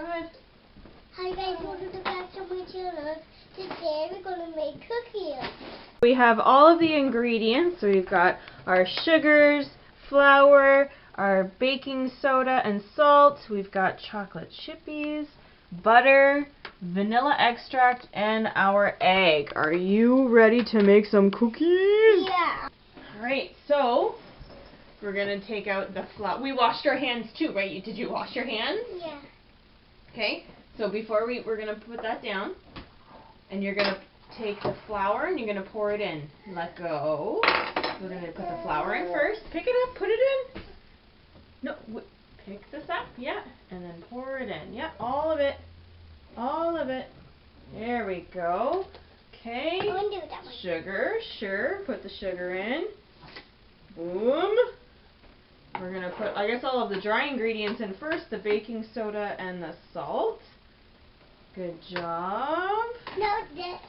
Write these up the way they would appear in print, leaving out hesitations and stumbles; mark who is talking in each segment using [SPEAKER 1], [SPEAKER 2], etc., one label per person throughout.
[SPEAKER 1] Go ahead.
[SPEAKER 2] Hi guys, welcome back to my channel. Today we're going to make cookies.
[SPEAKER 1] We have all of the ingredients. So we've got our sugars, flour, our baking soda and salt. We've got chocolate chippies, butter, vanilla extract, and our egg. Are you ready to make some cookies?
[SPEAKER 2] Yeah.
[SPEAKER 1] Alright, so we're going to take out the flour. We washed our hands too, right? Did you wash your hands?
[SPEAKER 2] Yeah.
[SPEAKER 1] Okay, so before we're going to put that down, and you're going to take the flour and you're going to pour it in. Let go. We're going to put the flour in first. Pick it up, put it in. No, pick this up, yeah, and then pour it in. Yeah, all of it. All of it. There we go. Okay.
[SPEAKER 2] I want to do it that way.
[SPEAKER 1] Sugar, sure. Put the sugar in. Boom. We're going to put, I guess, all of the dry ingredients in first, the baking soda and the salt. Good job.
[SPEAKER 2] No, this.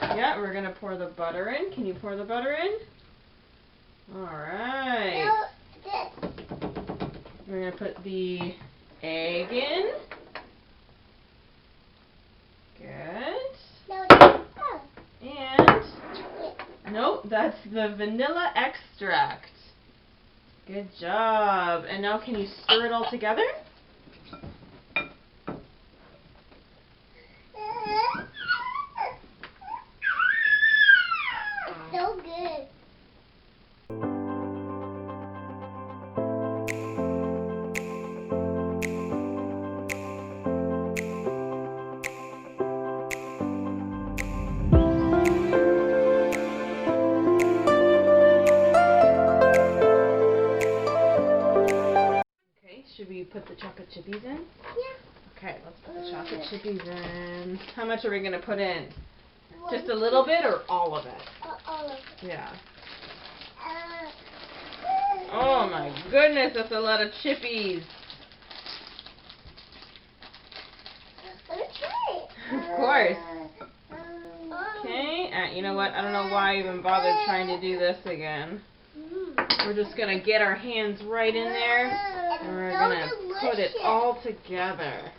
[SPEAKER 1] Yeah, we're going to pour the butter in. Can you pour the butter in? Alright.
[SPEAKER 2] No, this.
[SPEAKER 1] We're going to put the egg in. Good.
[SPEAKER 2] No, this. Oh.
[SPEAKER 1] And, nope, that's the vanilla extract. Good job. And now can you stir it all together?
[SPEAKER 2] It's so good.
[SPEAKER 1] Okay, should we put the chocolate chippies in?
[SPEAKER 2] Yeah.
[SPEAKER 1] Okay, let's put the chocolate chippies in. How much are we going to put in? Just a little bit or all of it?
[SPEAKER 2] All of it.
[SPEAKER 1] Yeah. Oh my goodness, that's a lot of chippies.
[SPEAKER 2] Let me try it.
[SPEAKER 1] Of course. Okay, you know what? I don't know why I even bothered trying to do this again. We're just going to get our hands right in there, and we're going to put it all together.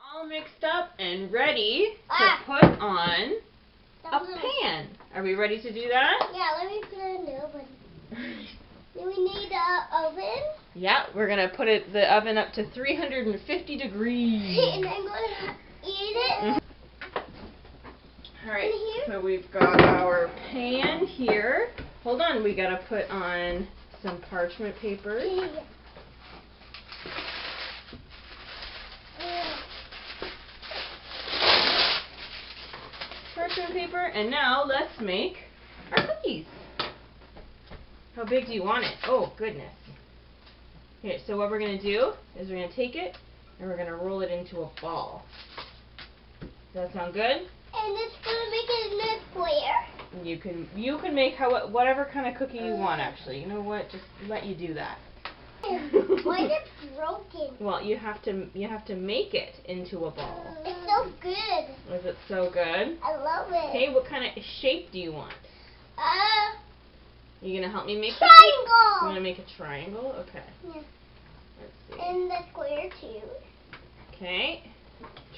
[SPEAKER 1] All mixed up and ready to put on a pan. Are we ready to do that?
[SPEAKER 2] Yeah, let me put it in the oven. Do we need an oven?
[SPEAKER 1] Yeah, we're going to put the oven up to 350 degrees.
[SPEAKER 2] And I'm going to eat it.
[SPEAKER 1] Alright, so we've got our pan here. Hold on, we got to put on some parchment paper. Parchment paper, and now let's make our cookies. How big do you want it? Oh, goodness. Okay, so what we're going to do is we're going to take it and we're going to roll it into a ball. Does that sound good?
[SPEAKER 2] And it's going to make it in a square.
[SPEAKER 1] You can make whatever kind of cookie you want, actually. You know what? Just let you do that.
[SPEAKER 2] Why is it broken?
[SPEAKER 1] Well, you have to make it into a ball.
[SPEAKER 2] It's so good.
[SPEAKER 1] Is it so good?
[SPEAKER 2] I love it.
[SPEAKER 1] Okay, what kind of shape do you want? You gonna help me make
[SPEAKER 2] triangle.
[SPEAKER 1] You wanna make a triangle? Okay.
[SPEAKER 2] Yeah.
[SPEAKER 1] Let's see.
[SPEAKER 2] And the square too.
[SPEAKER 1] Okay.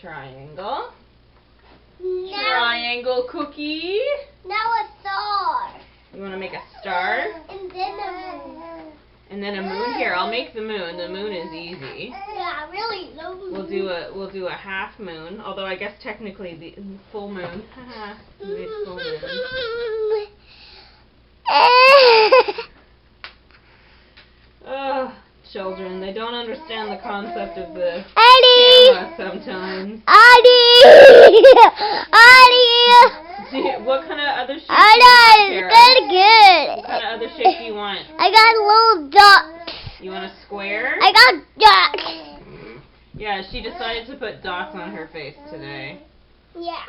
[SPEAKER 1] Triangle.
[SPEAKER 2] Now,
[SPEAKER 1] Triangle cookie.
[SPEAKER 2] now a star.
[SPEAKER 1] You wanna make a star?
[SPEAKER 2] And then a moon.
[SPEAKER 1] And then a moon. Here, I'll make the moon. The moon is easy.
[SPEAKER 2] Yeah, really low moon.
[SPEAKER 1] We'll do a half moon. Although I guess technically the full moon. We made full moon. Ugh, children, they don't understand the concept of the camera sometimes. What kind of other shape do you want, Sarah?
[SPEAKER 2] Good.
[SPEAKER 1] What kind of other shape do you want?
[SPEAKER 2] I got little dots.
[SPEAKER 1] You want a square?
[SPEAKER 2] I got dots.
[SPEAKER 1] Yeah, she decided to put dots on her face today.
[SPEAKER 2] Yeah.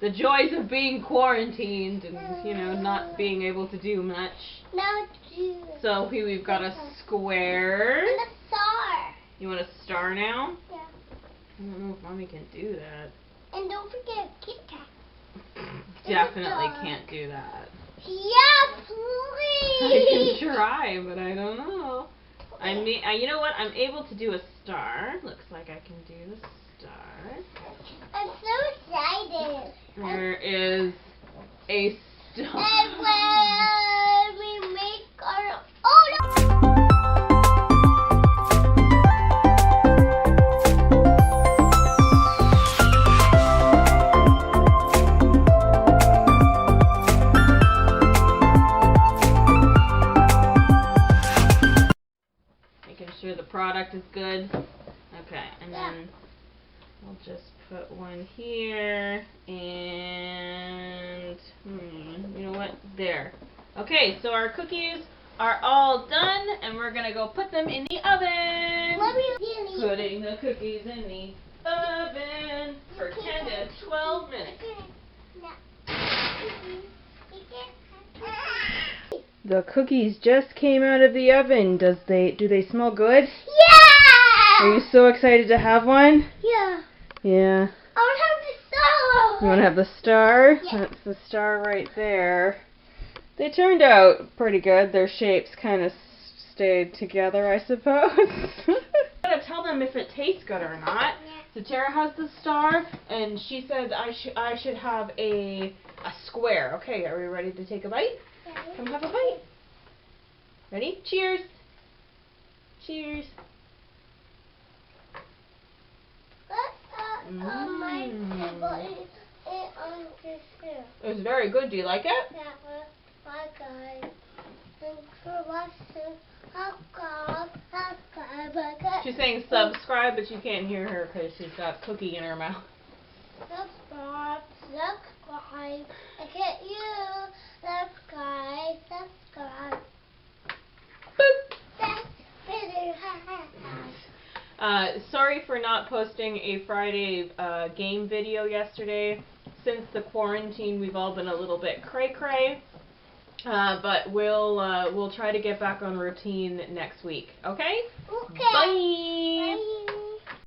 [SPEAKER 1] The joys of being quarantined and, you know, not being able to do much.
[SPEAKER 2] Now two.
[SPEAKER 1] So here we've got a square.
[SPEAKER 2] And a star.
[SPEAKER 1] You want a star now?
[SPEAKER 2] Yeah.
[SPEAKER 1] I don't know if Mommy can do that.
[SPEAKER 2] And don't forget Kit Kat.
[SPEAKER 1] Definitely can't do that.
[SPEAKER 2] Yeah,
[SPEAKER 1] I
[SPEAKER 2] please.
[SPEAKER 1] can try, but I don't know. You know what? I'm able to do a star. Looks like I can do the star.
[SPEAKER 2] I'm so excited.
[SPEAKER 1] There is a star.
[SPEAKER 2] And when we make our own.
[SPEAKER 1] Making sure the product is good. Okay, and then I'll just put one here, and you know what? There. Okay, so our cookies are all done, and we're gonna go put them in the oven.
[SPEAKER 2] Let me see.
[SPEAKER 1] Putting the cookies in the oven for 10 to 12 minutes. The cookies just came out of the oven. Do they smell good?
[SPEAKER 2] Yeah!
[SPEAKER 1] Are you so excited to have one?
[SPEAKER 2] Yeah.
[SPEAKER 1] Yeah.
[SPEAKER 2] I want to have the star.
[SPEAKER 1] You want to have the star?
[SPEAKER 2] Yeah.
[SPEAKER 1] That's the star right there. They turned out pretty good. Their shapes kind of stayed together, I suppose. I'm going to tell them if it tastes good or not.
[SPEAKER 2] Yeah.
[SPEAKER 1] So Tara has the star, and she said I should have a square. Okay, are we ready to take a bite?
[SPEAKER 2] Yeah.
[SPEAKER 1] Come have a bite. Ready? Cheers. Cheers.
[SPEAKER 2] My table is on this here.
[SPEAKER 1] It was very good. Do you like it?
[SPEAKER 2] Yeah, bye guys. Thanks for watching.
[SPEAKER 1] She's saying subscribe, but you can't hear her because she's got cookie in her mouth.
[SPEAKER 2] Subscribe. I can't use subscribe.
[SPEAKER 1] Boop.
[SPEAKER 2] That's better.
[SPEAKER 1] Sorry for not posting a Friday game video yesterday. Since the quarantine, we've all been a little bit cray-cray. But we'll try to get back on routine next week. Okay?
[SPEAKER 2] Okay.
[SPEAKER 1] Bye.
[SPEAKER 2] Bye.